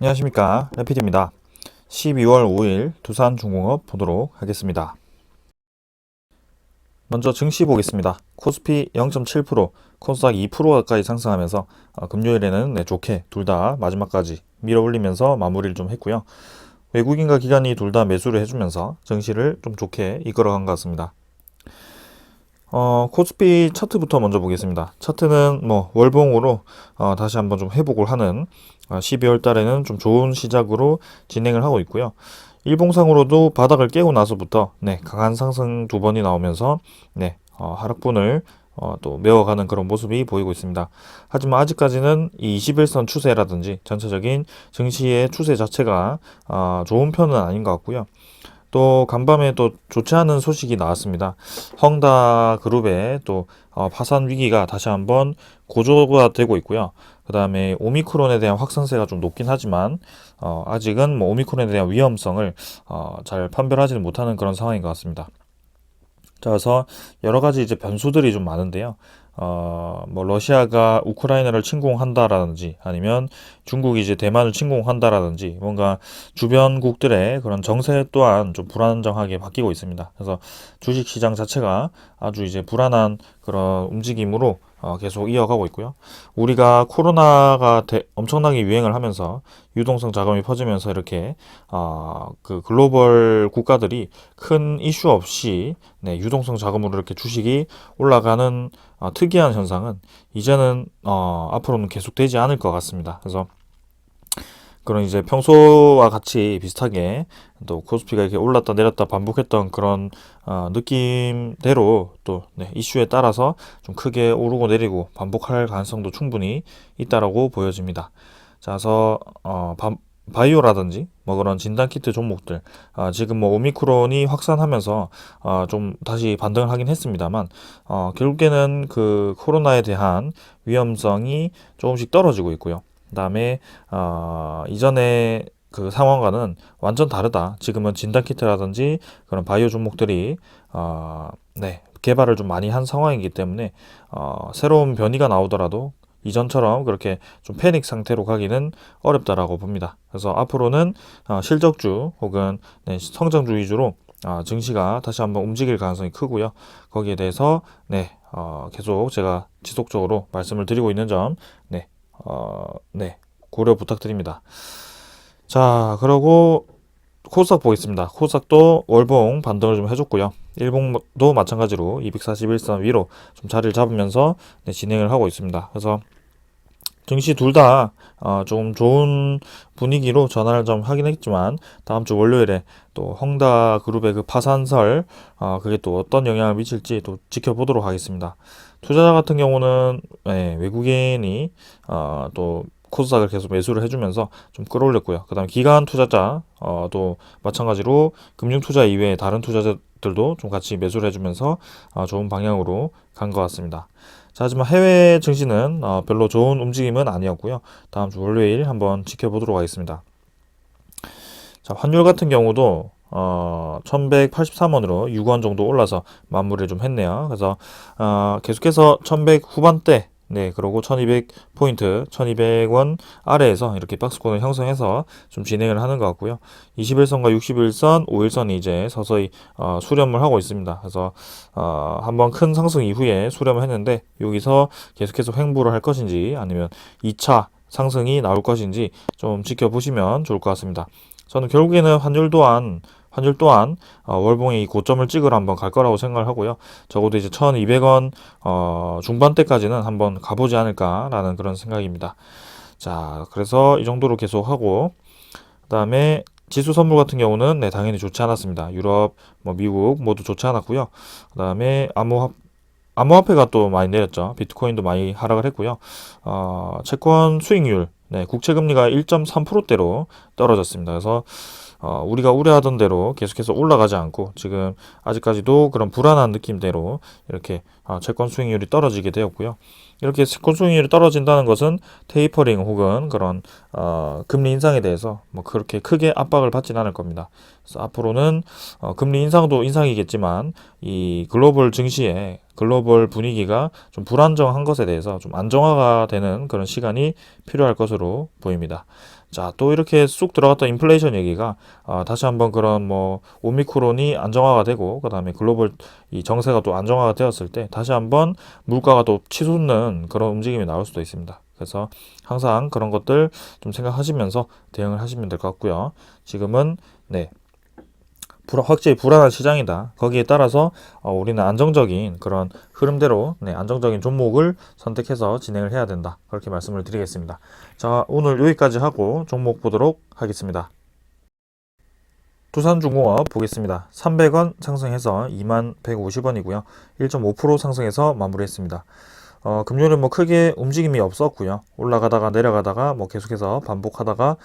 안녕하십니까, 래피드입니다. 12월 5일 두산중공업 보도록 하겠습니다. 먼저 증시 보겠습니다. 코스피 0.7%, 코스닥 2% 가까이 상승하면서 금요일에는 좋게 둘 다 마지막까지 밀어올리면서 마무리를 좀 했고요. 외국인과 기관이 둘 다 매수를 해주면서 증시를 좀 좋게 이끌어간 것 같습니다. 코스피 차트부터 먼저 보겠습니다. 차트는 월봉으로 다시 한번 좀 회복을 하는 12월 달에는 좀 좋은 시작으로 진행을 하고 있고요. 일봉상으로도 바닥을 깨고 나서부터 강한 상승 두 번이 나오면서 하락분을 또 메워가는 그런 모습이 보이고 있습니다. 하지만 아직까지는 이 21선 추세라든지 전체적인 증시의 추세 자체가 좋은 편은 아닌 것 같고요. 또 간밤에 또 좋지 않은 소식이 나왔습니다. 헝다 그룹의 또 파산 위기가 다시 한번 고조가 되고 있고요. 그 다음에 오미크론에 대한 확산세가 좀 높긴 하지만 아직은 오미크론에 대한 위험성을 잘 판별하지는 못하는 그런 상황인 것 같습니다. 자, 그래서 여러 가지 이제 변수들이 좀 많은데요. 러시아가 우크라이나를 침공한다라든지 아니면 중국이 이제 대만을 침공한다라든지 뭔가 주변국들의 그런 정세 또한 좀 불안정하게 바뀌고 있습니다. 그래서 주식 시장 자체가 아주 이제 불안한 그런 움직임으로 계속 이어가고 있고요. 우리가 코로나가 엄청나게 유행을 하면서 유동성 자금이 퍼지면서 이렇게 그 글로벌 국가들이 큰 이슈 없이 유동성 자금으로 이렇게 주식이 올라가는 특이한 현상은 이제는 앞으로는 계속되지 않을 것 같습니다. 그래서 그런 이제 평소와 같이 비슷하게 또 코스피가 이렇게 올랐다 내렸다 반복했던 그런 느낌대로 또 이슈에 따라서 좀 크게 오르고 내리고 반복할 가능성도 충분히 있다라고 보여집니다. 자, 그래서 바이오라든지 그런 진단키트 종목들 지금 오미크론이 확산하면서 좀 다시 반등을 하긴 했습니다만 결국에는 그 코로나에 대한 위험성이 조금씩 떨어지고 있고요. 그다음에 이전에 그 상황과는 완전 다르다. 지금은 진단키트라든지 그런 바이오 종목들이 개발을 좀 많이 한 상황이기 때문에 새로운 변이가 나오더라도 이전처럼 그렇게 좀 패닉 상태로 가기는 어렵다라고 봅니다. 그래서 앞으로는 실적주 혹은 성장주 위주로 증시가 다시 한번 움직일 가능성이 크고요. 거기에 대해서 계속 제가 지속적으로 말씀을 드리고 있는 점 고려 부탁드립니다. 자, 그리고 코스닥 보겠습니다. 코스닥도 월봉 반등을 좀 해줬고요. 일봉도 마찬가지로 241선 위로 좀 자리를 잡으면서 진행을 하고 있습니다. 그래서 증시 둘 다 좀 좋은 분위기로 전환을 좀 하긴 했지만 다음 주 월요일에 또 헝다 그룹의 그 파산설 그게 또 어떤 영향을 미칠지 또 지켜보도록 하겠습니다. 투자자 같은 경우는 외국인이 또 코스닥을 계속 매수를 해주면서 좀 끌어올렸고요. 그 다음 기관 투자자 또 마찬가지로 금융투자 이외에 다른 투자자들도 좀 같이 매수를 해주면서 좋은 방향으로 간 것 같습니다. 자, 하지만 해외 증시는 별로 좋은 움직임은 아니었고요. 다음 주 월요일 한번 지켜보도록 하겠습니다. 자, 환율 같은 경우도 1183원으로 6원 정도 올라서 마무리를 좀 했네요. 그래서 계속해서 1100 후반대 그리고 1200포인트, 1200원 아래에서 이렇게 박스권을 형성해서 좀 진행을 하는 것 같고요. 21선과 61선, 5일선이 이제 서서히 수렴을 하고 있습니다. 그래서 한번 큰 상승 이후에 수렴을 했는데 여기서 계속해서 횡보를 할 것인지 아니면 2차 상승이 나올 것인지 좀 지켜보시면 좋을 것 같습니다. 저는 결국에는 환율 또한 월봉의 고점을 찍으러 한번 갈 거라고 생각을 하고요. 적어도 이제 1200원 중반대까지는 한번 가보지 않을까라는 그런 생각입니다. 자, 그래서 이 정도로 계속 하고 그 다음에 지수 선물 같은 경우는 당연히 좋지 않았습니다. 유럽, 미국 모두 좋지 않았고요. 그 다음에 암호화폐가 또 많이 내렸죠. 비트코인도 많이 하락을 했고요. 채권 수익률, 국채금리가 1.3%대로 떨어졌습니다. 그래서 우리가 우려하던 대로 계속해서 올라가지 않고 지금 아직까지도 그런 불안한 느낌대로 이렇게 채권 수익률이 떨어지게 되었고요. 이렇게 채권 수익률이 떨어진다는 것은 테이퍼링 혹은 그런 금리 인상에 대해서 그렇게 크게 압박을 받지는 않을 겁니다. 그래서 앞으로는 금리 인상도 인상이겠지만 이 글로벌 증시의 글로벌 분위기가 좀 불안정한 것에 대해서 좀 안정화가 되는 그런 시간이 필요할 것으로 보입니다. 자, 또 이렇게 쑥 들어갔던 인플레이션 얘기가 다시 한번 그런 뭐 오미크론이 안정화가 되고 그다음에 글로벌 이 정세가 또 안정화가 되었을 때 다시 한번 물가가 또 치솟는 그런 움직임이 나올 수도 있습니다. 그래서 항상 그런 것들 좀 생각하시면서 대응을 하시면 될 것 같고요. 지금은 네, 확실히 불안한 시장이다. 거기에 따라서 우리는 안정적인 그런 흐름대로 네, 안정적인 종목을 선택해서 진행을 해야 된다. 그렇게 말씀을 드리겠습니다. 자, 오늘 여기까지 하고 종목 보도록 하겠습니다. 두산중공업 보겠습니다. 300원 상승해서 2150원이고요. 1.5% 상승해서 마무리했습니다. 금요일은 뭐 크게 움직임이 없었고요. 올라가다가 내려가다가 뭐 계속해서 반복하다가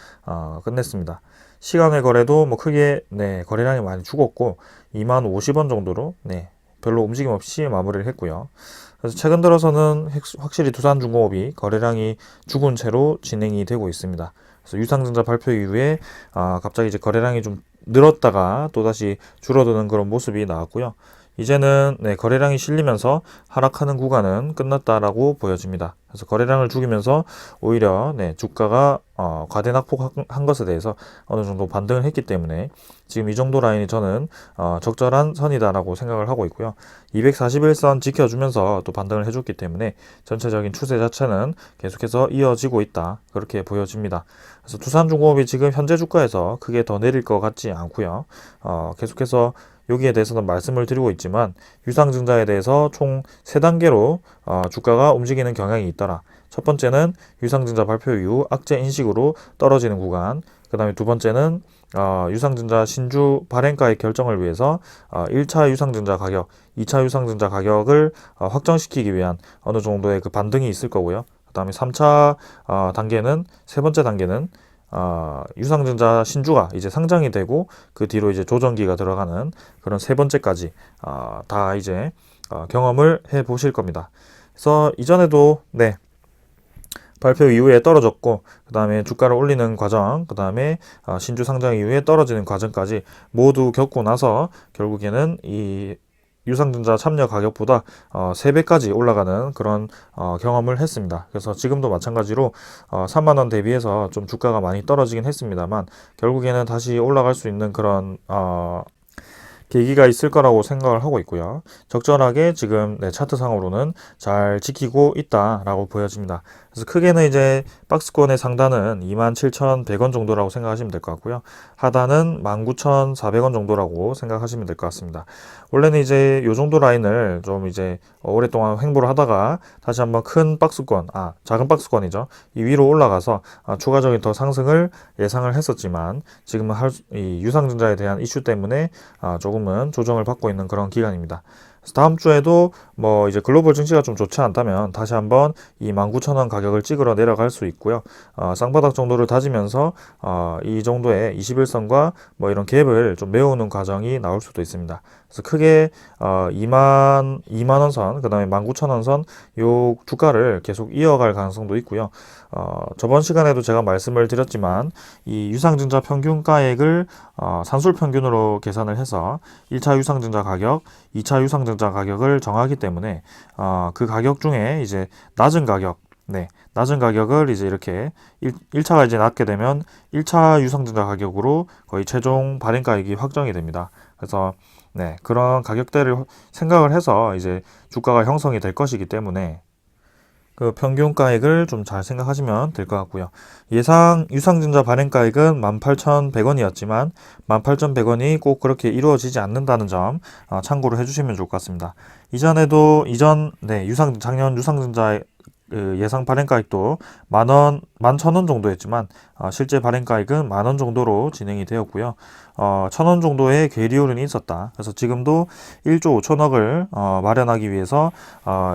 끝냈습니다. 시간의 거래도 뭐 크게 네, 거래량이 많이 죽었고 2만 50원 정도로 네, 별로 움직임 없이 마무리를 했고요. 그래서 최근 들어서는 확실히 두산중공업이 거래량이 죽은 채로 진행이 되고 있습니다. 그래서 유상증자 발표 이후에 갑자기 이제 거래량이 좀 늘었다가 또다시 줄어드는 그런 모습이 나왔고요. 이제는 네, 거래량이 실리면서 하락하는 구간은 끝났다라고 보여집니다. 그래서 거래량을 죽이면서 오히려 네, 주가가 과대 낙폭한 것에 대해서 어느 정도 반등을 했기 때문에 지금 이 정도 라인이 저는 적절한 선이다라고 생각을 하고 있고요. 241선 지켜주면서 또 반등을 해줬기 때문에 전체적인 추세 자체는 계속해서 이어지고 있다. 그렇게 보여집니다. 그래서 두산중공업이 지금 현재 주가에서 크게 더 내릴 것 같지 않고요. 계속해서 여기에 대해서는 말씀을 드리고 있지만 유상증자에 대해서 총 3단계로 주가가 움직이는 경향이 있더라. 첫 번째는 유상증자 발표 이후 악재 인식으로 떨어지는 구간, 그 다음에 두 번째는 유상증자 신주 발행가액 결정을 위해서 1차 유상증자 가격, 2차 유상증자 가격을 확정시키기 위한 어느 정도의 그 반등이 있을 거고요. 그 다음에 3차 단계는, 세 번째 단계는 유상증자 신주가 이제 상장이 되고 그 뒤로 이제 조정기가 들어가는 그런 세 번째까지 다 이제 경험을 해 보실 겁니다. 그래서 이전에도 네, 발표 이후에 떨어졌고 그 다음에 주가를 올리는 과정, 그 다음에 신주 상장 이후에 떨어지는 과정까지 모두 겪고 나서 결국에는 이 유상증자 참여 가격보다 3배까지 올라가는 그런 경험을 했습니다. 그래서 지금도 마찬가지로 3만원 대비해서 좀 주가가 많이 떨어지긴 했습니다만 결국에는 다시 올라갈 수 있는 그런 계기가 있을 거라고 생각을 하고 있고요. 적절하게 지금 네, 차트상으로는 잘 지키고 있다라고 보여집니다. 그래서 크게는 이제 박스권의 상단은 27,100원 정도라고 생각하시면 될 것 같고요. 하단은 19,400원 정도라고 생각하시면 될 것 같습니다. 원래는 이제 요 정도 라인을 좀 이제 오랫동안 횡보를 하다가 다시 한번 큰 박스권, 작은 박스권이죠. 이 위로 올라가서 추가적인 더 상승을 예상을 했었지만 지금은 이 유상증자에 대한 이슈 때문에 조금은 조정을 받고 있는 그런 기간입니다. 다음 주에도 뭐 이제 글로벌 증시가 좀 좋지 않다면 다시 한번 이 19,000원 가격을 찍으러 내려갈 수 있고요. 쌍바닥 정도를 다지면서 이 정도의 21선과 뭐 이런 갭을 좀 메우는 과정이 나올 수도 있습니다. 그래서 크게 2만 원 선, 그 다음에 19,000원 선 요 주가를 계속 이어갈 가능성도 있고요. 저번 시간에도 제가 말씀을 드렸지만 이 유상증자 평균가액을 산술 평균으로 계산을 해서 1차 유상증자 가격, 2차 유상증자 가격을 정하기 때문에 그 가격 중에 이제 낮은 가격, 네, 낮은 가격을 이제 이렇게 1차가 이제 낮게 되면 1차 유상증자 가격으로 거의 최종 발행가액이 확정이 됩니다. 그래서 네, 그런 가격대를 생각을 해서 이제 주가가 형성이 될 것이기 때문에 그 평균가액을 좀 잘 생각하시면 될 것 같고요. 예상 유상증자 발행가액은 18,100원이었지만 18,100원이 꼭 그렇게 이루어지지 않는다는 점 참고를 해주시면 좋을 것 같습니다. 작년 유상증자 그 예상 발행가액도 11,000원 정도였지만 실제 발행가액은 10,000원 정도로 진행이 되었고요. 1,000원 정도의 괴리hul은이 있었다. 그래서 지금도 1조 5천억을 마련하기 위해서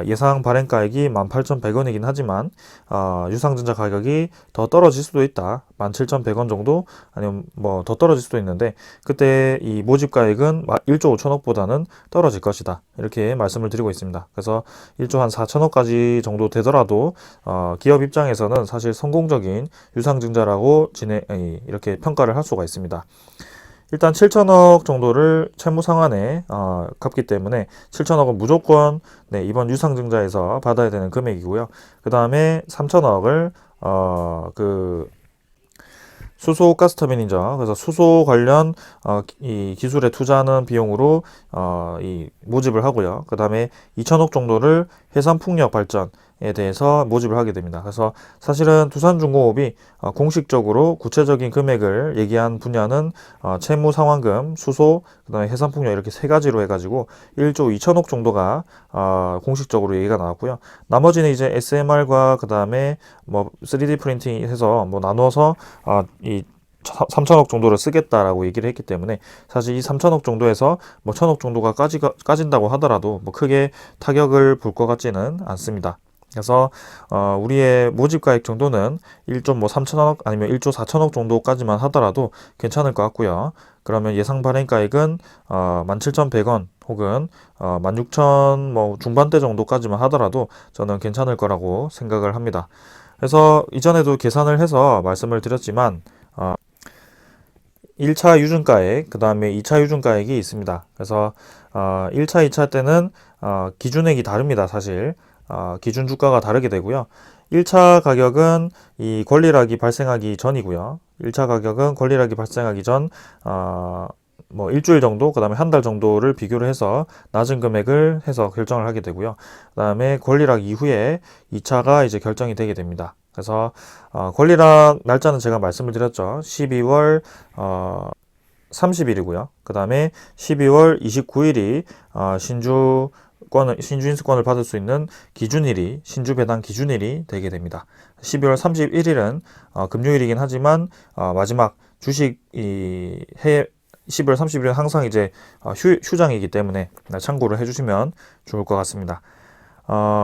예상 발행가액이 18,100원이긴 하지만 유상증자 가격이 더 떨어질 수도 있다. 17,100원 정도 아니면 뭐 더 떨어질 수도 있는데 그때 이 모집가액은 1조 5천억보다는 떨어질 것이다. 이렇게 말씀을 드리고 있습니다. 그래서 1조 한 4천억까지 정도 되더라도 기업 입장에서는 사실 성공적인 유상증자라고 이렇게 평가를 할 수가 있습니다. 일단 7천억 정도를 채무 상환에 갚기 때문에 7천억은 무조건 네, 이번 유상증자에서 받아야 되는 금액이고요. 그 다음에 3천억을 수소 가스터빈이죠. 그래서 수소 관련 이 기술에 투자하는 비용으로 이 모집을 하고요. 그 다음에 2천억 정도를 해상풍력 발전에 대해서 모집을 하게 됩니다. 그래서 사실은 두산중공업이 공식적으로 구체적인 금액을 얘기한 분야는 채무 상환금, 수소, 그 다음에 해상풍력 이렇게 세 가지로 해가지고 1조 2천억 정도가 공식적으로 얘기가 나왔고요. 나머지는 이제 SMR과 그 다음에 뭐 3D 프린팅 해서 뭐 나눠서 이 3천억 정도를 쓰겠다라고 얘기를 했기 때문에 사실 이 3천억 정도에서 뭐 1천억 정도가 까진다고 하더라도 뭐 크게 타격을 볼 것 같지는 않습니다. 그래서 우리의 모집가액 정도는 1조 뭐 3천억 아니면 1조 4천억 정도까지만 하더라도 괜찮을 것 같고요. 그러면 예상 발행가액은 17,100원 혹은 16,000 뭐 중반대 정도까지만 하더라도 저는 괜찮을 거라고 생각을 합니다. 그래서 이전에도 계산을 해서 말씀을 드렸지만 1차 유증가액, 그 다음에 2차 유증가액이 있습니다. 그래서 1차, 2차 때는 기준액이 다릅니다. 사실 기준 주가가 다르게 되고요. 1차 가격은 이 권리락이 발생하기 전이고요. 1차 가격은 권리락이 발생하기 전 뭐 일주일 정도, 그 다음에 한 달 정도를 비교를 해서 낮은 금액을 해서 결정을 하게 되고요. 그 다음에 권리락 이후에 2차가 이제 결정이 되게 됩니다. 그래서 권리락 날짜는 제가 말씀을 드렸죠. 12월 30일이고요. 그 다음에 12월 29일이 신주 인수권을 받을 수 있는 기준일이, 신주 배당 기준일이 되게 됩니다. 12월 31일은 금요일이긴 하지만 마지막 주식 12월 30일은 항상 이제 휴장이기 때문에 참고를 해주시면 좋을 것 같습니다.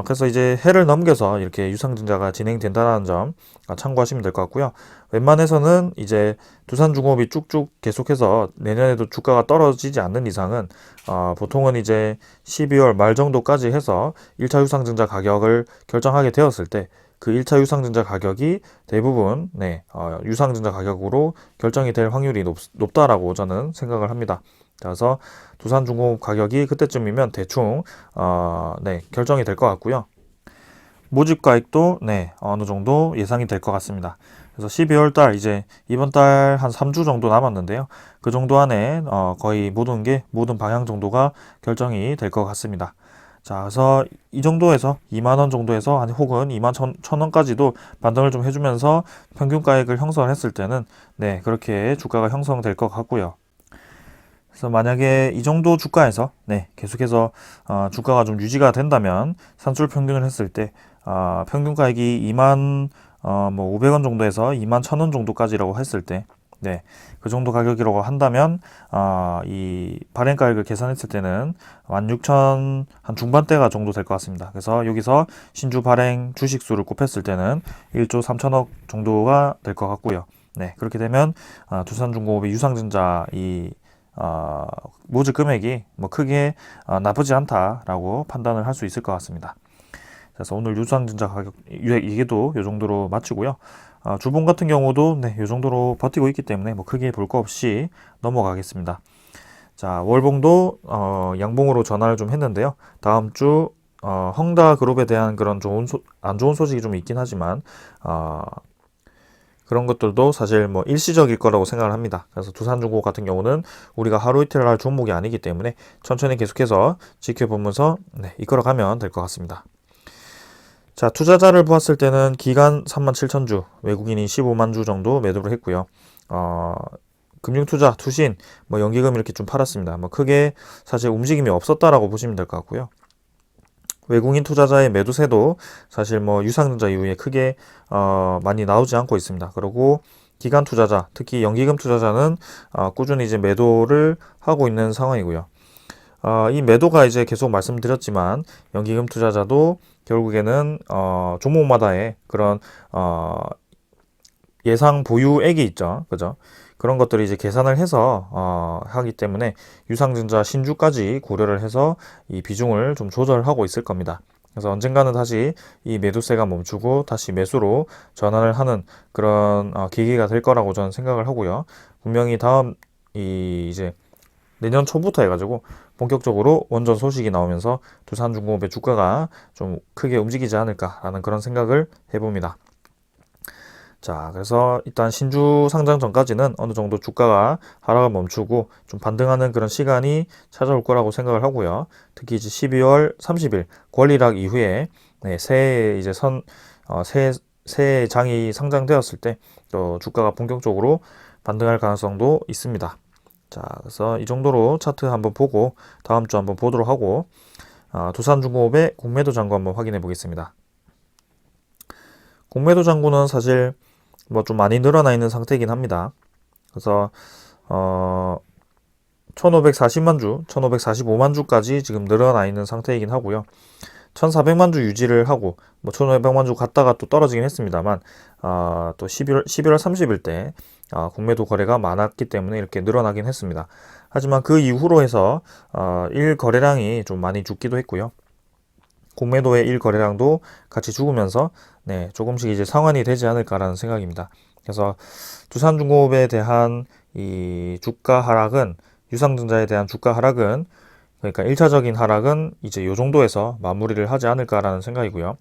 그래서 이제 해를 넘겨서 이렇게 유상증자가 진행된다는 점 참고하시면 될 것 같고요. 웬만해서는 이제 두산중공업이 쭉쭉 계속해서 내년에도 주가가 떨어지지 않는 이상은 보통은 이제 12월 말 정도까지 해서 1차 유상증자 가격을 결정하게 되었을 때 그 1차 유상증자 가격이 대부분 유상증자 가격으로 결정이 될 확률이 높다라고 저는 생각을 합니다. 그래서 두산중공업 가격이 그때쯤이면 대충 결정이 될 것 같고요. 모집가액도 어느 정도 예상이 될 것 같습니다. 그래서 12월 달 이제 이번 달 한 3주 정도 남았는데요. 그 정도 안에 거의 모든 방향 정도가 결정이 될 것 같습니다. 자, 그래서 이 정도에서 2만 원 정도에서 혹은 2만 1,000원까지도 반등을 좀 해주면서 평균가액을 형성을 했을 때는 그렇게 주가가 형성될 것 같고요. 그래서 만약에 이 정도 주가에서 계속해서 주가가 좀 유지가 된다면 산출 평균을 했을 때 평균가액이 2만 500원 정도에서 2만 1,000원 정도까지라고 했을 때 그 정도 가격이라고 한다면 이 발행가액을 계산했을 때는 16,000 한 중반대가 정도 될 것 같습니다. 그래서 여기서 신주 발행 주식수를 곱했을 때는 1조 3천억 정도가 될 것 같고요. 그렇게 되면 두산중공업의 유상증자 모집 금액이 뭐 크게 나쁘지 않다라고 판단을 할 수 있을 것 같습니다. 그래서 오늘 유상증자 가격 얘기도 이 정도로 마치고요. 주봉 같은 경우도 이 정도로 버티고 있기 때문에 뭐 크게 볼 거 없이 넘어가겠습니다. 자, 월봉도 양봉으로 전환을 좀 했는데요. 다음 주 헝다그룹에 대한 그런 안 좋은 소식이 좀 있긴 하지만 그런 것들도 사실 뭐 일시적일 거라고 생각을 합니다. 그래서 두산중공업 같은 경우는 우리가 하루 이틀 할 종목이 아니기 때문에 천천히 계속해서 지켜보면서 이끌어가면 될 것 같습니다. 자, 투자자를 보았을 때는 기간 37,000주, 외국인이 15만 주 정도 매도를 했고요. 금융투자, 투신, 뭐 연기금 이렇게 좀 팔았습니다. 뭐 크게 사실 움직임이 없었다라고 보시면 될 것 같고요. 외국인 투자자의 매도세도 사실 뭐 유상증자 이후에 크게 많이 나오지 않고 있습니다. 그리고 기관 투자자, 특히 연기금 투자자는 꾸준히 이제 매도를 하고 있는 상황이고요. 이 매도가 이제 계속 말씀드렸지만 연기금 투자자도 결국에는 종목마다의 그런 예상 보유액이 있죠, 그죠? 그런 것들을 이제 계산을 해서 하기 때문에 유상증자 신주까지 고려를 해서 이 비중을 좀 조절하고 있을 겁니다. 그래서 언젠가는 다시 이 매도세가 멈추고 다시 매수로 전환을 하는 그런 계기가 될 거라고 저는 생각을 하고요. 분명히 다음 이제 내년 초부터 해가지고 본격적으로 원전 소식이 나오면서 두산중공업의 주가가 좀 크게 움직이지 않을까라는 그런 생각을 해봅니다. 자, 그래서 일단 신주 상장 전까지는 어느 정도 주가가 하락을 멈추고 좀 반등하는 그런 시간이 찾아올 거라고 생각을 하고요. 특히 이제 12월 30일 권리락 이후에 네, 새해 이제 새 장이 상장되었을 때 또 주가가 본격적으로 반등할 가능성도 있습니다. 자, 그래서 이 정도로 차트 한번 보고 다음 주 한번 보도록 하고 두산중공업의 공매도 잔고 한번 확인해 보겠습니다. 공매도 잔고는 사실 뭐 좀 많이 늘어나 있는 상태이긴 합니다. 그래서 1540만 주, 1545만 주까지 지금 늘어나 있는 상태이긴 하고요. 1400만 주 유지를 하고 뭐 1500만 주 갔다가 또 떨어지긴 했습니다만 또 11월 30일 때 공매도 거래가 많았기 때문에 이렇게 늘어나긴 했습니다. 하지만 그 이후로 해서 일 거래량이 좀 많이 죽기도 했고요. 공매도의 일 거래량도 같이 죽으면서 네, 조금씩 이제 상환이 되지 않을까라는 생각입니다. 그래서 두산중공업에 대한 이 주가 하락은 유상증자에 대한 주가 하락은 그러니까 1차적인 하락은 이제 요 정도에서 마무리를 하지 않을까라는 생각이고요.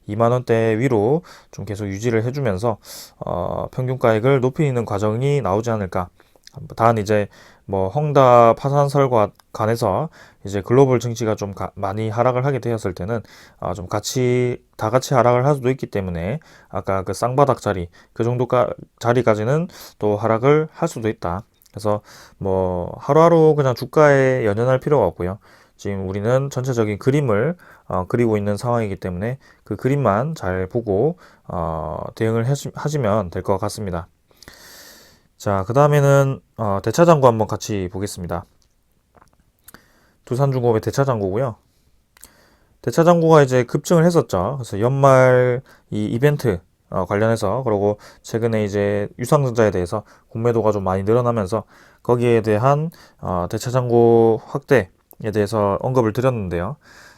2만 원대 위로 좀 계속 유지를 해주면서 평균가액을 높이는 과정이 나오지 않을까. 단 이제 뭐 헝다 파산설과 관해서 이제 글로벌 증시가 좀 많이 하락을 하게 되었을 때는 좀 다 같이 하락을 할 수도 있기 때문에 아까 그 쌍바닥 자리 그 정도 자리까지는 또 하락을 할 수도 있다. 그래서 뭐 하루하루 그냥 주가에 연연할 필요가 없고요. 지금 우리는 전체적인 그림을 그리고 있는 상황이기 때문에 그 그림만 잘 보고 대응을 하시면 될 것 같습니다. 자, 그 다음에는 대차장고 한번 같이 보겠습니다. 두산중공업의 대차장고고요. 대차장고가 이제 급증을 했었죠. 그래서 연말 이 이벤트 관련해서 그리고 최근에 이제 유상증자에 대해서 공매도가 좀 많이 늘어나면서 거기에 대한 대차장고 확대에 대해서 언급을 드렸는데요.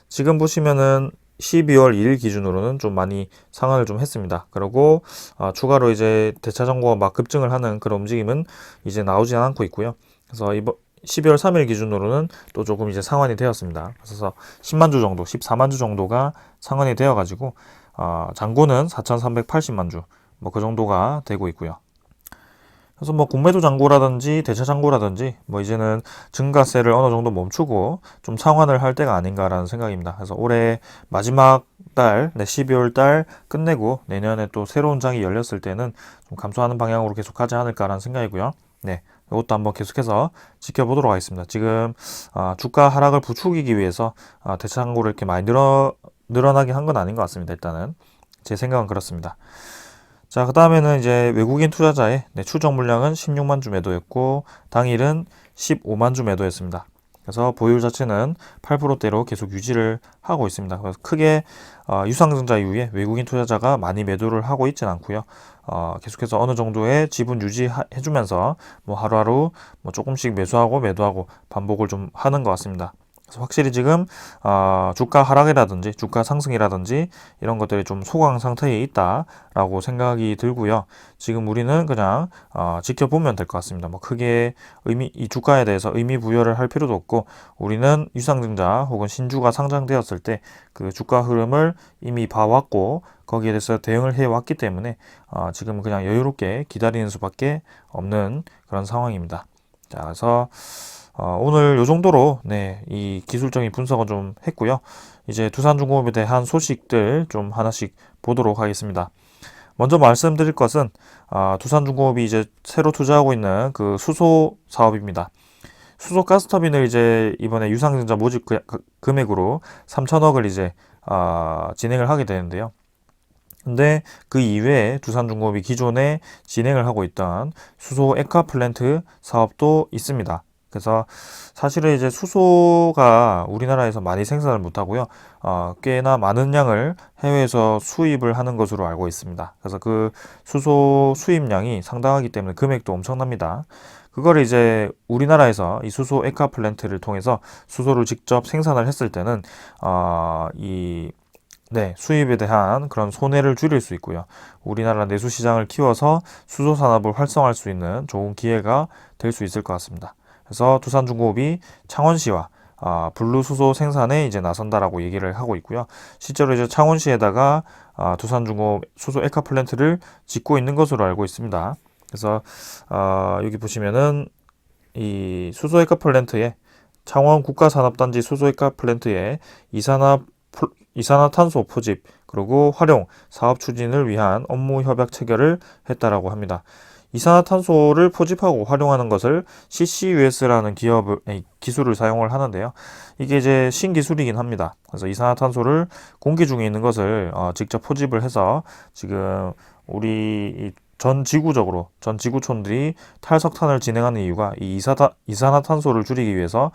지금 보시면은 12월 2일 기준으로는 좀 많이 상한을 좀 했습니다. 그리고 추가로 이제 대차장고가 막 급증을 하는 그런 움직임은 이제 나오지 않고 있고요. 그래서 이번 12월 3일 기준으로는 또 조금 이제 상환이 되었습니다. 그래서 10만 주 정도, 14만 주 정도가 상환이 되어가지고 잔고는 4,380만 주, 뭐 그 정도가 되고 있고요. 그래서 뭐 공매도 잔고라든지 대차 잔고라든지 뭐 이제는 증가세를 어느 정도 멈추고 좀 상환을 할 때가 아닌가라는 생각입니다. 그래서 올해 마지막 달, 12월 달 끝내고 내년에 또 새로운 장이 열렸을 때는 좀 감소하는 방향으로 계속 가지 않을까라는 생각이고요. 네. 이것도 한번 계속해서 지켜보도록 하겠습니다. 지금 주가 하락을 부추기기 위해서 대차 잔고를 이렇게 많이 늘어나게 한 건 아닌 것 같습니다. 일단은 제 생각은 그렇습니다. 자, 그 다음에는 이제 외국인 투자자의 추정 물량은 16만 주 매도였고 당일은 15만 주 매도였습니다. 그래서 보유 자체는 8%대로 계속 유지를 하고 있습니다. 그래서 크게 유상증자 이후에 외국인 투자자가 많이 매도를 하고 있지는 않고요. 계속해서 어느 정도의 지분 유지해주면서 뭐 하루하루 뭐 조금씩 매수하고 매도하고 반복을 좀 하는 것 같습니다. 확실히 지금 주가 하락이라든지 주가 상승이라든지 이런 것들이 좀 소강 상태에 있다라고 생각이 들고요. 지금 우리는 그냥 지켜보면 될 것 같습니다. 뭐 크게 이 주가에 대해서 의미 부여를 할 필요도 없고 우리는 유상증자 혹은 신주가 상장되었을 때 그 주가 흐름을 이미 봐왔고 거기에 대해서 대응을 해왔기 때문에 지금 그냥 여유롭게 기다리는 수밖에 없는 그런 상황입니다. 자, 그래서 오늘 요 정도로 이 기술적인 분석을 좀 했고요. 이제 두산중공업에 대한 소식들 좀 하나씩 보도록 하겠습니다. 먼저 말씀드릴 것은 두산중공업이 이제 새로 투자하고 있는 그 수소 사업입니다. 수소 가스터빈을 이제 이번에 유상증자 모집 금액으로 3천억을 이제 진행을 하게 되는데요. 근데 그 이외에 두산중공업이 기존에 진행을 하고 있던 수소 액화 플랜트 사업도 있습니다. 그래서 사실은 이제 수소가 우리나라에서 많이 생산을 못하고요. 꽤나 많은 양을 해외에서 수입을 하는 것으로 알고 있습니다. 그래서 그 수소 수입량이 상당하기 때문에 금액도 엄청납니다. 그걸 이제 우리나라에서 이 수소 액화 플랜트를 통해서 수소를 직접 생산을 했을 때는 수입에 대한 그런 손해를 줄일 수 있고요. 우리나라 내수 시장을 키워서 수소 산업을 활성화할 수 있는 좋은 기회가 될 수 있을 것 같습니다. 그래서 두산중공업이 창원시와 블루 수소 생산에 이제 나선다라고 얘기를 하고 있고요. 실제로 이제 창원시에다가 두산중공업 수소 액화 플랜트를 짓고 있는 것으로 알고 있습니다. 그래서 여기 보시면은 이 수소 액화 플랜트에 창원 국가산업단지 수소 액화 플랜트에 이산화탄소 포집 그리고 활용 사업 추진을 위한 업무 협약 체결을 했다라고 합니다. 이산화탄소를 포집하고 활용하는 것을 CCUS라는 기술을 사용을 하는데요. 이게 이제 신기술이긴 합니다. 그래서 이산화탄소를 공기 중에 있는 것을 직접 포집을 해서 지금 우리 전 지구촌들이 탈석탄을 진행하는 이유가 이 이산화탄소를 줄이기 위해서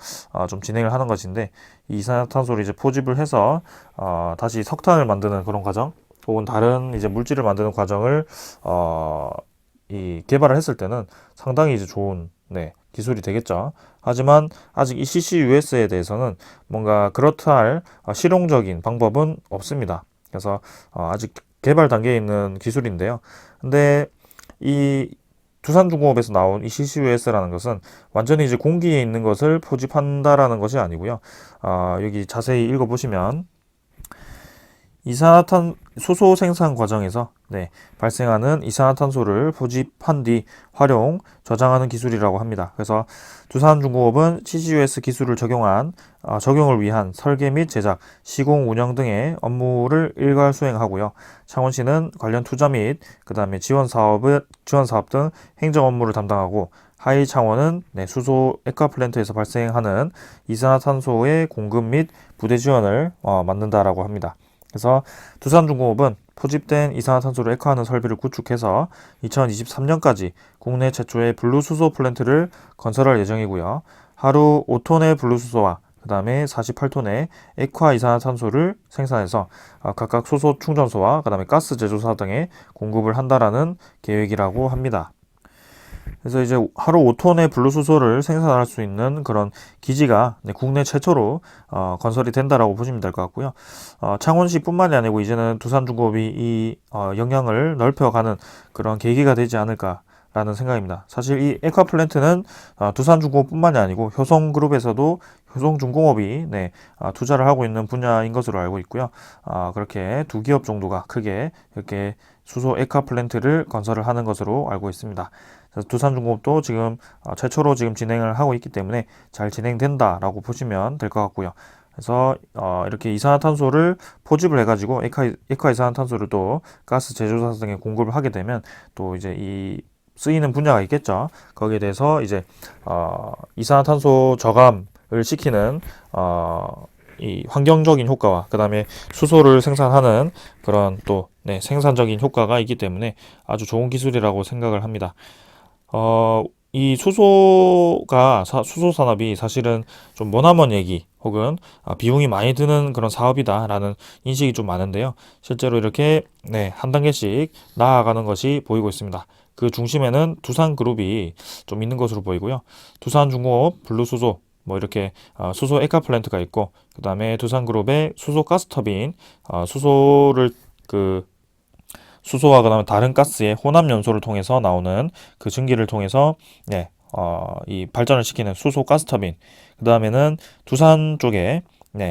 좀 진행을 하는 것인데, 이 이산화탄소를 이제 포집을 해서 다시 석탄을 만드는 그런 과정, 혹은 다른 이제 물질을 만드는 과정을 이 개발을 했을 때는 상당히 이제 좋은 기술이 되겠죠. 하지만 아직 이 CCUS에 대해서는 뭔가 그렇다 할 실용적인 방법은 없습니다. 그래서 아직 개발 단계에 있는 기술인데요. 근데 이 두산중공업에서 나온 이 CCUS라는 것은 완전히 이제 공기에 있는 것을 포집한다라는 것이 아니고요. 여기 자세히 읽어보시면 수소 생산 과정에서 발생하는 이산화탄소를 포집한 뒤 활용, 저장하는 기술이라고 합니다. 그래서 두산중공업은 CCUS 기술을 적용을 위한 설계 및 제작, 시공, 운영 등의 업무를 일괄 수행하고요. 창원시는 관련 투자 및 그다음에 지원 사업 등 행정 업무를 담당하고, 하이창원은 수소 액화 플랜트에서 발생하는 이산화탄소의 공급 및 부대 지원을 맡는다라고 합니다. 그래서 두산중공업은 포집된 이산화탄소를 액화하는 설비를 구축해서 2023년까지 국내 최초의 블루수소 플랜트를 건설할 예정이고요. 하루 5톤의 블루수소와 그 다음에 48톤의 액화 이산화탄소를 생산해서 각각 수소 충전소와 그 다음에 가스 제조사 등에 공급을 한다라는 계획이라고 합니다. 그래서 이제 하루 5톤의 블루수소를 생산할 수 있는 그런 기지가 국내 최초로 건설이 된다라고 보시면 될 것 같고요. 창원시뿐만이 아니고 이제는 두산중공업이 이 영향을 넓혀가는 그런 계기가 되지 않을까라는 생각입니다. 사실 이 액화 플랜트는 두산중공업뿐만이 아니고 효성중공업이 투자를 하고 있는 분야인 것으로 알고 있고요. 그렇게 두 기업 정도가 크게 이렇게 수소 액화 플랜트를 건설을 하는 것으로 알고 있습니다. 그래서 두산중공업도 지금 최초로 지금 진행을 하고 있기 때문에 잘 진행된다라고 보시면 될 것 같고요. 그래서 이렇게 이산화탄소를 포집을 해가지고 액화 이산화탄소를 또 가스 제조사 등에 공급을 하게 되면 또 이제 이 쓰이는 분야가 있겠죠. 거기에 대해서 이제 이산화탄소 저감을 시키는 이 환경적인 효과와 그 다음에 수소를 생산하는 그런 또 생산적인 효과가 있기 때문에 아주 좋은 기술이라고 생각을 합니다. 이 수소 산업이 사실은 좀 머나먼 얘기 혹은 비용이 많이 드는 그런 사업이다라는 인식이 좀 많은데요. 실제로 이렇게 한 단계씩 나아가는 것이 보이고 있습니다. 그 중심에는 두산그룹이 좀 있는 것으로 보이고요. 두산중공업, 블루수소 이렇게 수소 액화 플랜트가 있고, 그 다음에 두산그룹의 수소 가스터빈, 수소와 그다음에 다른 가스의 혼합 연소를 통해서 나오는 그 증기를 통해서 이 발전을 시키는 수소 가스터빈. 그 다음에는 두산 쪽에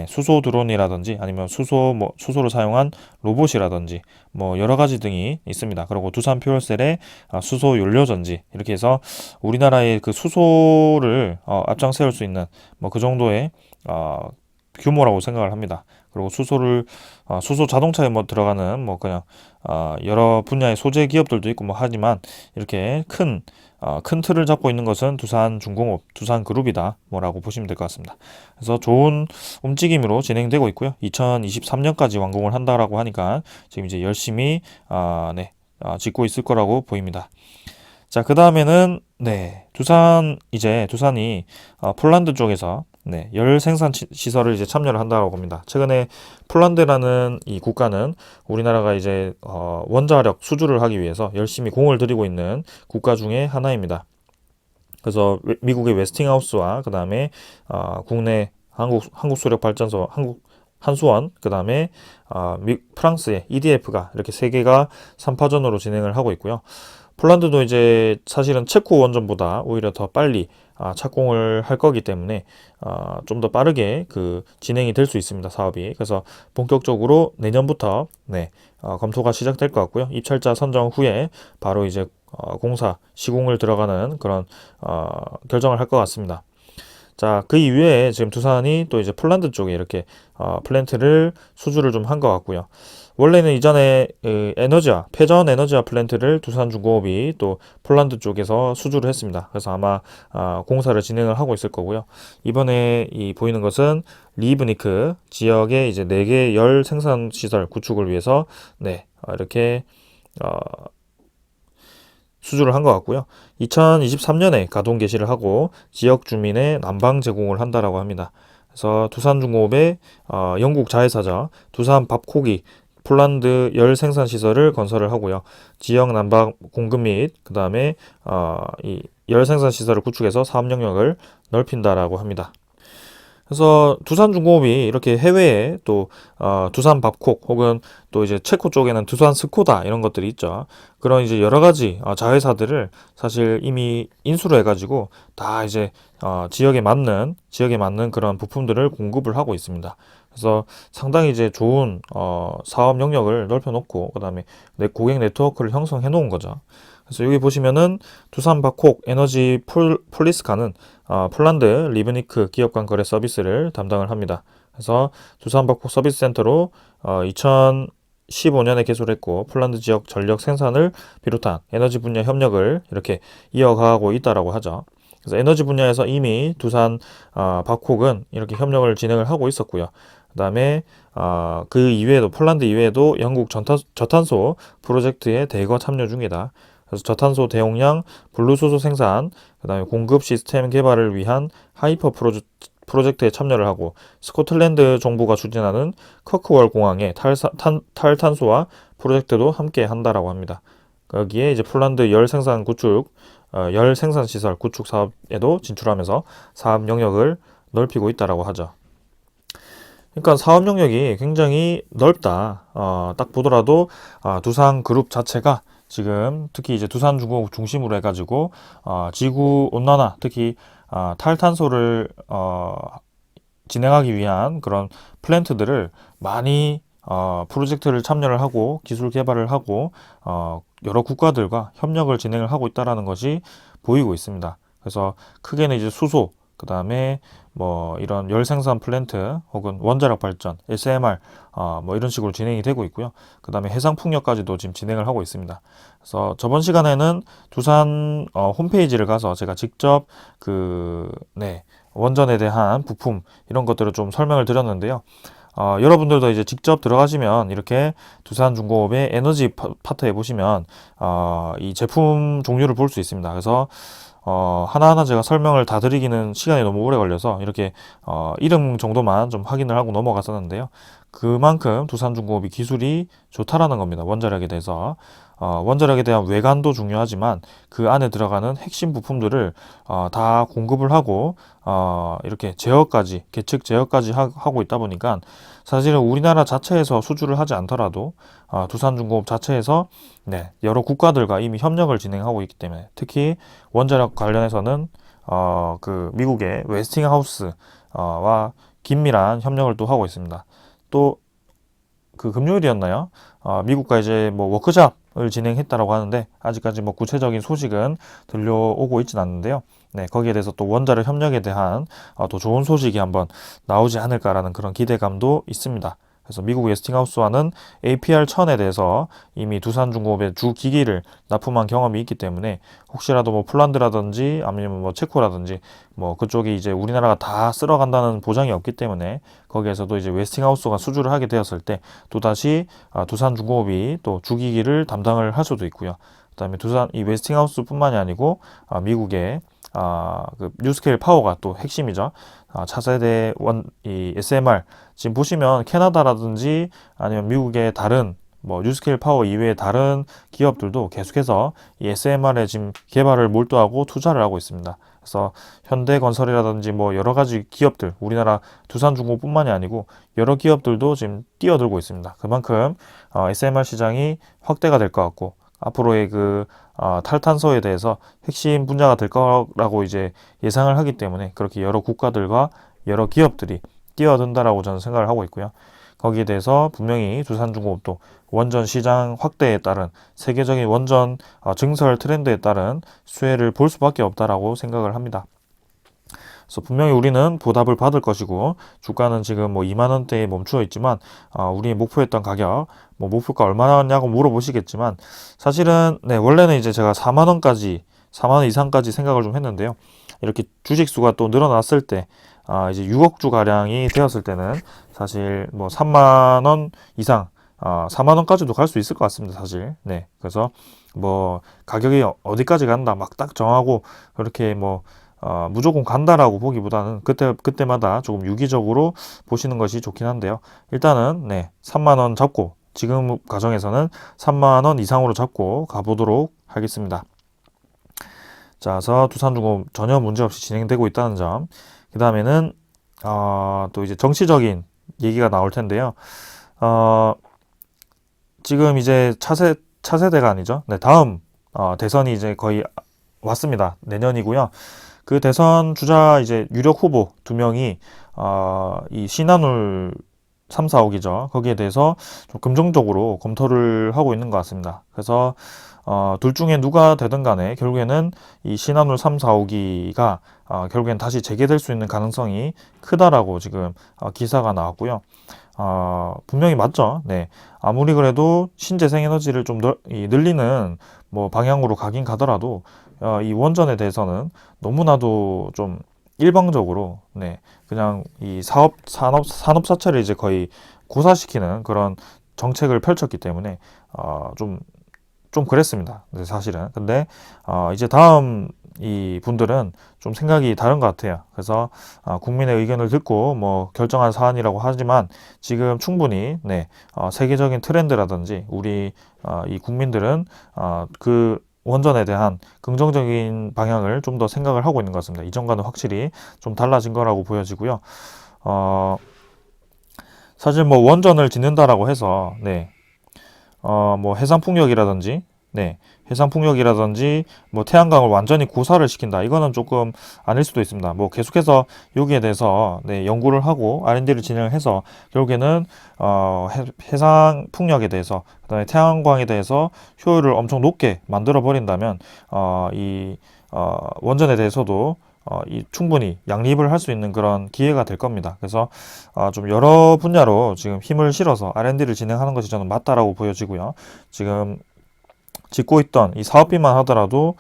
수소 드론이라든지 아니면 수소를 사용한 로봇이라든지 여러 가지 등이 있습니다. 그리고 두산 퓨얼셀의 수소 연료 전지, 이렇게 해서 우리나라의 그 수소를 앞장세울 수 있는 그 정도의 규모라고 생각을 합니다. 그리고 수소 자동차에 들어가는 그냥 여러 분야의 소재 기업들도 있고 하지만 이렇게 큰 틀을 잡고 있는 것은 두산중공업, 두산그룹이다 라고 보시면 될 것 같습니다. 그래서 좋은 움직임으로 진행되고 있고요. 2023년까지 완공을 한다라고 하니까 지금 이제 열심히 짓고 있을 거라고 보입니다. 자, 그 다음에는 두산이 폴란드 쪽에서 열 생산 시설을 이제 참여를 한다고 봅니다. 최근에 폴란드라는 이 국가는 우리나라가 이제 원자력 수주를 하기 위해서 열심히 공을 들이고 있는 국가 중에 하나입니다. 그래서 미국의 웨스팅하우스와 그 다음에 국내 한국수력발전소 한수원, 그 다음에 프랑스의 EDF가 이렇게 세 개가 3파전으로 진행을 하고 있고요. 폴란드도 이제 사실은 체코 원전보다 오히려 더 빨리 착공을 할 거기 때문에 좀 더 빠르게 그 진행이 될 수 있습니다. 사업이. 그래서 본격적으로 내년부터 검토가 시작될 것 같고요. 입찰자 선정 후에 바로 이제 공사 시공을 들어가는 그런 결정을 할 것 같습니다. 자, 그 이후에 지금 두산이 또 이제 폴란드 쪽에 이렇게 플랜트를 수주를 좀 한 것 같고요. 원래는 이전에 에너지화, 패전 에너지화 플랜트를 두산중공업이 또 폴란드 쪽에서 수주를 했습니다. 그래서 아마 공사를 진행을 하고 있을 거고요. 이번에 이 보이는 것은 리브니크 지역의 이제 4개 열 생산 시설 구축을 위해서 이렇게 어, 수주를 한 것 같고요. 2023년에 가동 개시를 하고 지역 주민의 난방 제공을 한다라고 합니다. 그래서 두산중공업의 영국 자회사죠. 두산 밥코기 폴란드 열 생산 시설을 건설을 하고요. 지역 난방 공급 및 그다음에 이 열 생산 시설을 구축해서 사업 영역을 넓힌다라고 합니다. 그래서 두산중공업이 이렇게 해외에 또 두산 밥콕 혹은 또 이제 체코 쪽에는 두산 스코다 이런 것들이 있죠. 그런 이제 여러 가지 자회사들을 사실 이미 인수를 해가지고 다 이제 지역에 맞는 그런 부품들을 공급을 하고 있습니다. 그래서 상당히 이제 좋은 사업 영역을 넓혀놓고 그다음에 내 고객 네트워크를 형성해 놓은 거죠. 그래서 여기 보시면은 두산 바콕 에너지 폴리스카는 폴란드 리브니크 기업 간 거래 서비스를 담당을 합니다. 그래서 두산 바콕 서비스 센터로 2015년에 개소를 했고 폴란드 지역 전력 생산을 비롯한 에너지 분야 협력을 이렇게 이어가고 있다라고 하죠. 그래서 에너지 분야에서 이미 두산 바콕은 이렇게 협력을 진행을 하고 있었고요. 그다음에 그 이외에도 폴란드 이외에도 영국 저탄소 프로젝트에 대거 참여 중이다. 그래서 저탄소 대용량 블루수소 생산, 그다음에 공급 시스템 개발을 위한 하이퍼 프로젝트에 참여를 하고 스코틀랜드 정부가 추진하는 커크월 공항의 탈탄소화 프로젝트도 함께 한다라고 합니다. 거기에 이제 폴란드 열 생산 구축, 열 생산 시설 구축 사업에도 진출하면서 사업 영역을 넓히고 있다라고 하죠. 그러니까 사업 영역이 굉장히 넓다. 딱 보더라도 두산 그룹 자체가 지금 특히 이제 두산중공업 중심으로 해가지고 지구 온난화 특히 탈탄소를 진행하기 위한 그런 플랜트들을 많이 프로젝트를 참여를 하고 기술 개발을 하고 여러 국가들과 협력을 진행을 하고 있다라는 것이 보이고 있습니다. 그래서 크게는 이제 수소 그 다음에 뭐 이런 열 생산 플랜트 혹은 원자력 발전, SMR 뭐 이런 식으로 진행이 되고 있고요. 그 다음에 해상 풍력까지도 지금 진행을 하고 있습니다. 그래서 저번 시간에는 두산 홈페이지를 가서 제가 직접 원전에 대한 부품 이런 것들을 좀 설명을 드렸는데요. 여러분들도 이제 직접 들어가시면 이렇게 두산중공업의 에너지 파트에 보시면 이 제품 종류를 볼 수 있습니다. 그래서 하나하나 제가 설명을 다 드리기는 시간이 너무 오래 걸려서 이렇게 이름 정도만 좀 확인을 하고 넘어갔었는데요. 그만큼 두산중공업이 기술이 좋다라는 겁니다. 원자력에 대해서. 원자력에 대한 외관도 중요하지만 그 안에 들어가는 핵심 부품들을 다 공급을 하고 이렇게 제어까지 계측 제어까지 하고 있다 보니까 사실은 우리나라 자체에서 수주를 하지 않더라도 두산중공업 자체에서 여러 국가들과 이미 협력을 진행하고 있기 때문에 특히 원자력 관련해서는 그 미국의 웨스팅하우스와 긴밀한 협력을 또 하고 있습니다. 또 그 금요일이었나요? 미국과 이제 뭐 워크숍을 진행했다라고 하는데 아직까지 뭐 구체적인 소식은 들려오고 있진 않는데요. 거기에 대해서 또 원자력 협력에 대한 또 좋은 소식이 한번 나오지 않을까라는 그런 기대감도 있습니다. 그래서 미국 웨스팅하우스와는 APR-1000에 대해서 이미 두산중공업의 주 기기를 납품한 경험이 있기 때문에 혹시라도 뭐 폴란드라든지 아니면 뭐 체코라든지 뭐 그쪽이 이제 우리나라가 다 쓸어간다는 보장이 없기 때문에 거기에서도 이제 웨스팅하우스가 수주를 하게 되었을 때 또다시 두산중공업이 또 주기기를 담당을 할 수도 있고요. 그다음에 이 웨스팅하우스뿐만이 아니고 미국의 그 뉴스케일 파워가 또 핵심이죠. 차세대 이 SMR 지금 보시면 캐나다라든지 아니면 미국의 다른 뭐 뉴스케일 파워 이외의 다른 기업들도 계속해서 이 SMR에 지금 개발을 몰두하고 투자를 하고 있습니다. 그래서 현대건설이라든지 뭐 여러 가지 기업들 우리나라 두산중공업뿐만이 아니고 여러 기업들도 지금 뛰어들고 있습니다. 그만큼 SMR 시장이 확대가 될 것 같고 앞으로의 탈탄소에 대해서 핵심 분야가 될 거라고 이제 예상을 하기 때문에 그렇게 여러 국가들과 여러 기업들이 뛰어든다라고 저는 생각을 하고 있고요. 거기에 대해서 분명히 두산중공업도 원전 시장 확대에 따른 세계적인 원전 증설 트렌드에 따른 수혜를 볼 수밖에 없다라고 생각을 합니다. 그래서 분명히 우리는 보답을 받을 것이고 주가는 지금 뭐 2만 원대에 멈추어 있지만 우리 목표했던 가격 뭐 목표가 얼마냐고 물어보시겠지만 사실은 네 원래는 이제 제가 4만 원까지 4만 원 이상까지 생각을 좀 했는데요. 이렇게 주식 수가 또 늘어났을 때 이제 6억 주 가량이 되었을 때는 사실 뭐 3만 원 이상 4만 원까지도 갈 수 있을 것 같습니다, 사실. 네. 그래서 뭐 가격이 어디까지 간다 막 딱 정하고 그렇게 뭐 무조건 간다라고 보기보다는 그때마다 조금 유기적으로 보시는 것이 좋긴 한데요. 일단은 네, 3만 원 잡고 지금 과정에서는 3만 원 이상으로 잡고 가보도록 하겠습니다. 자, 그래서 두산중공업 전혀 문제없이 진행되고 있다는 점. 그 다음에는 또 이제 정치적인 얘기가 나올 텐데요. 지금 이제 차세대가 아니죠. 네, 다음 대선이 이제 거의 왔습니다. 내년이고요. 그 대선 주자 이제 유력 후보 두 명이 이 신한울 3, 4억이죠. 거기에 대해서 좀 긍정적으로 검토를 하고 있는 것 같습니다. 그래서 둘 중에 누가 되든 간에 결국에는 이 신한울 3, 4호기가 결국엔 다시 재개될 수 있는 가능성이 크다라고 지금 기사가 나왔고요. 분명히 맞죠. 네. 아무리 그래도 신재생 에너지를 좀 늘리는 뭐 방향으로 가긴 가더라도 이 원전에 대해서는 너무나도 좀 일방적으로 네. 그냥 이 산업 자체를 이제 거의 고사시키는 그런 정책을 펼쳤기 때문에 좀 그랬습니다. 사실은. 근데 이제 다음 이 분들은 좀 생각이 다른 것 같아요. 그래서 국민의 의견을 듣고 뭐 결정한 사안이라고 하지만 지금 충분히 네, 세계적인 트렌드라든지 우리 이 국민들은 그 원전에 대한 긍정적인 방향을 좀 더 생각을 하고 있는 것 같습니다. 이전과는 확실히 좀 달라진 거라고 보여지고요. 사실 뭐 원전을 짓는다라고 해서 네, 뭐 해상풍력이라든지 네, 해상풍력이라든지 뭐 태양광을 완전히 고사를 시킨다. 이거는 조금 아닐 수도 있습니다. 뭐 계속해서 여기에 대해서 네, 연구를 하고 R&D를 진행을 해서 결국에는 해상풍력에 대해서 그다음에 태양광에 대해서 효율을 엄청 높게 만들어 버린다면 이 원전에 대해서도 충분히 양립을 할 수 있는 그런 기회가 될 겁니다. 그래서 좀 여러 분야로 지금 힘을 실어서 R&D를 진행하는 것이 저는 맞다라고 보여지고요. 지금 짓고 있던 이 사업비만 하더라도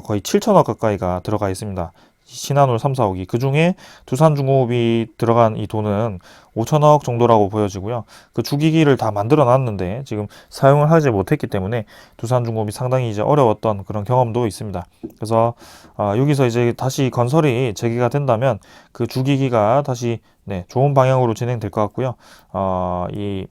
거의 7천억 가까이가 들어가 있습니다. 신한울 3, 4억이. 그 중에 두산중공업이 들어간 이 돈은 5천억 정도라고 보여지고요. 그 주기기를 다 만들어 놨는데 지금 사용을 하지 못했기 때문에 두산중공업이 상당히 이제 어려웠던 그런 경험도 있습니다. 그래서 여기서 이제 다시 건설이 재개가 된다면 그 주기기가 다시 네, 좋은 방향으로 진행될 것 같고요. 이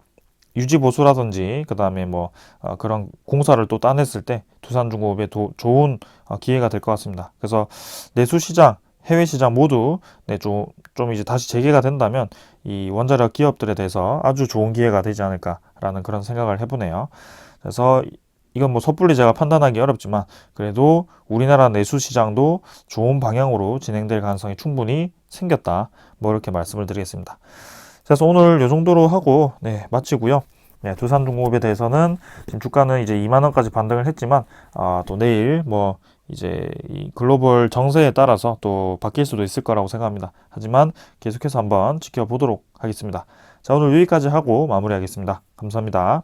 유지 보수라든지 그다음에 뭐 그런 공사를 또 따냈을 때 두산중공업에 좋은 기회가 될 것 같습니다. 그래서 내수 시장, 해외 시장 모두 네, 좀 이제 다시 재개가 된다면 이 원자력 기업들에 대해서 아주 좋은 기회가 되지 않을까라는 그런 생각을 해보네요. 그래서 이건 뭐 섣불리 제가 판단하기 어렵지만 그래도 우리나라 내수 시장도 좋은 방향으로 진행될 가능성이 충분히 생겼다. 뭐 이렇게 말씀을 드리겠습니다. 그래서 오늘 이 정도로 하고 네, 마치고요. 네, 두산중공업에 대해서는 지금 주가는 이제 2만 원까지 반등을 했지만 또 내일 뭐 이제 이 글로벌 정세에 따라서 또 바뀔 수도 있을 거라고 생각합니다. 하지만 계속해서 한번 지켜보도록 하겠습니다. 자, 오늘 여기까지 하고 마무리하겠습니다. 감사합니다.